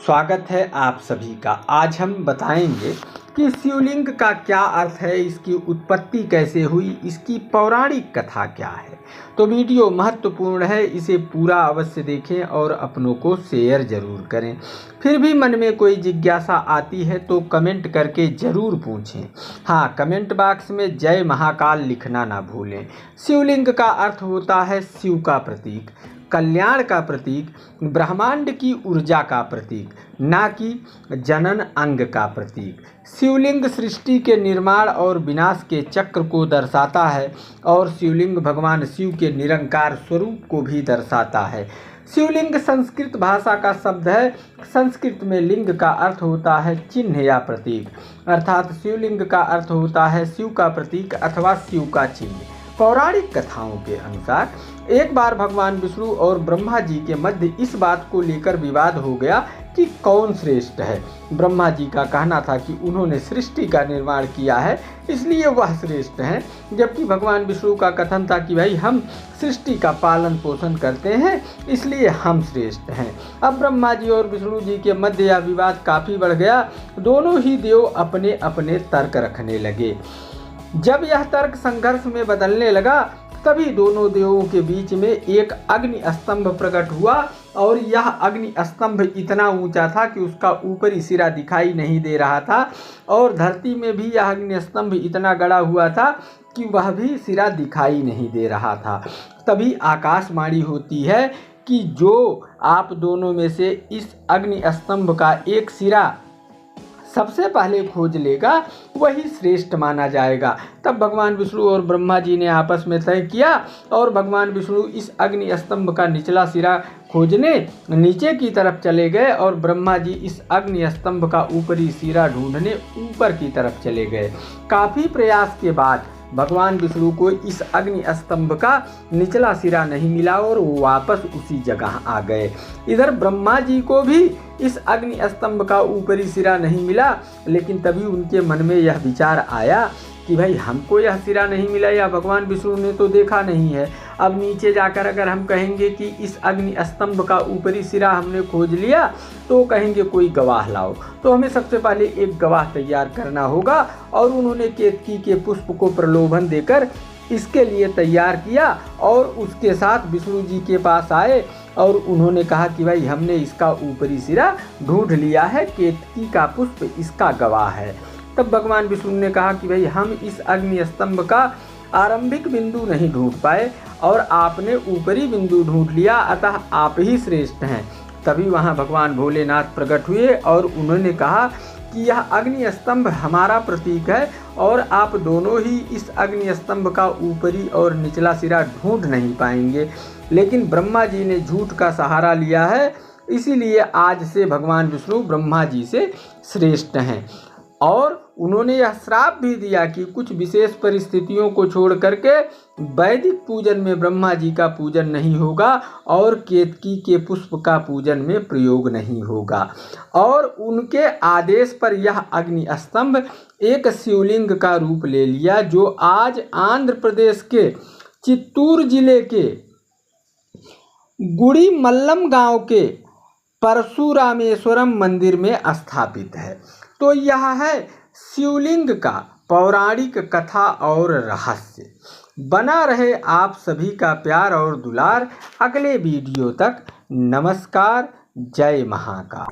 स्वागत है आप सभी का। आज हम बताएंगे कि शिवलिंग का क्या अर्थ है, इसकी उत्पत्ति कैसे हुई, इसकी पौराणिक कथा क्या है। तो वीडियो महत्वपूर्ण है, इसे पूरा अवश्य देखें और अपनों को शेयर जरूर करें। फिर भी मन में कोई जिज्ञासा आती है तो कमेंट करके ज़रूर पूछें। हाँ, कमेंट बॉक्स में जय महाकाल लिखना ना भूलें। शिवलिंग का अर्थ होता है शिव का प्रतीक, कल्याण का प्रतीक, ब्रह्मांड की ऊर्जा का प्रतीक, ना कि जनन अंग का प्रतीक। शिवलिंग सृष्टि के निर्माण और विनाश के चक्र को दर्शाता है और शिवलिंग भगवान शिव के निरंकार स्वरूप को भी दर्शाता है। शिवलिंग संस्कृत भाषा का शब्द है। संस्कृत में लिंग का अर्थ होता है चिन्ह या प्रतीक, अर्थात शिवलिंग का अर्थ होता है शिव का प्रतीक अथवा शिव का चिन्ह। पौराणिक कथाओं के अनुसार एक बार भगवान विष्णु और ब्रह्मा जी के मध्य इस बात को लेकर विवाद हो गया कि कौन श्रेष्ठ है। ब्रह्मा जी का कहना था कि उन्होंने सृष्टि का निर्माण किया है इसलिए वह श्रेष्ठ हैं, जबकि भगवान विष्णु का कथन था कि भाई हम सृष्टि का पालन पोषण करते हैं इसलिए हम श्रेष्ठ हैं। अब ब्रह्मा जी और विष्णु जी के मध्य यह विवाद काफ़ी बढ़ गया। दोनों ही देव अपने अपने तर्क रखने लगे। जब यह तर्क संघर्ष में बदलने लगा तभी दोनों देवों के बीच में एक अग्नि स्तंभ प्रकट हुआ और यह अग्नि स्तंभ इतना ऊंचा था कि उसका ऊपरी सिरा दिखाई नहीं दे रहा था और धरती में भी यह अग्नि स्तंभ इतना गड़ा हुआ था कि वह भी सिरा दिखाई नहीं दे रहा था। तभी आकाशवाणी होती है कि जो आप दोनों में से इस अग्नि स्तंभ का एक सिरा सबसे पहले खोज लेगा वही श्रेष्ठ माना जाएगा। तब भगवान विष्णु और ब्रह्मा जी ने आपस में तय किया और भगवान विष्णु इस अग्नि स्तंभ का निचला सिरा खोजने नीचे की तरफ चले गए और ब्रह्मा जी इस अग्नि स्तंभ का ऊपरी सिरा ढूंढने ऊपर की तरफ चले गए। काफ़ी प्रयास के बाद भगवान विष्णु को इस अग्नि स्तंभ का निचला सिरा नहीं मिला और वो वापस उसी जगह आ गए। इधर ब्रह्मा जी को भी इस अग्नि स्तंभ का ऊपरी सिरा नहीं मिला, लेकिन तभी उनके मन में यह विचार आया कि भाई हमको यह सिरा नहीं मिला या भगवान विष्णु ने तो देखा नहीं है। अब नीचे जाकर अगर हम कहेंगे कि इस अग्नि स्तंभ का ऊपरी सिरा हमने खोज लिया तो कहेंगे कोई गवाह लाओ, तो हमें सबसे पहले एक गवाह तैयार करना होगा। और उन्होंने केतकी के पुष्प को प्रलोभन देकर इसके लिए तैयार किया और उसके साथ विष्णु जी के पास आए और उन्होंने कहा कि भाई हमने इसका ऊपरी सिरा ढूंढ लिया है, केतकी का पुष्प इसका गवाह है। तब भगवान विष्णु ने कहा कि भाई हम इस अग्नि स्तंभ का आरंभिक बिंदु नहीं ढूंढ पाए और आपने ऊपरी बिंदु ढूंढ लिया, अतः आप ही श्रेष्ठ हैं। तभी वहाँ भगवान भोलेनाथ प्रकट हुए और उन्होंने कहा कि यह अग्नि स्तंभ हमारा प्रतीक है और आप दोनों ही इस अग्नि स्तंभ का ऊपरी और निचला सिरा ढूंढ नहीं पाएंगे। लेकिन ब्रह्मा जी ने झूठ का सहारा लिया है, इसीलिए आज से भगवान विष्णु ब्रह्मा जी से श्रेष्ठ हैं। और उन्होंने यह श्राप भी दिया कि कुछ विशेष परिस्थितियों को छोड़ करके वैदिक पूजन में ब्रह्मा जी का पूजन नहीं होगा और केतकी के पुष्प का पूजन में प्रयोग नहीं होगा। और उनके आदेश पर यह अग्नि स्तंभ एक शिवलिंग का रूप ले लिया, जो आज आंध्र प्रदेश के चित्तूर जिले के गुड़ीमल्लम गांव के परशुरामेश्वरम मंदिर में स्थापित है। तो यह है शिवलिंग का पौराणिक कथा और रहस्य। बना रहे आप सभी का प्यार और दुलार। अगले वीडियो तक नमस्कार, जय महाकाल।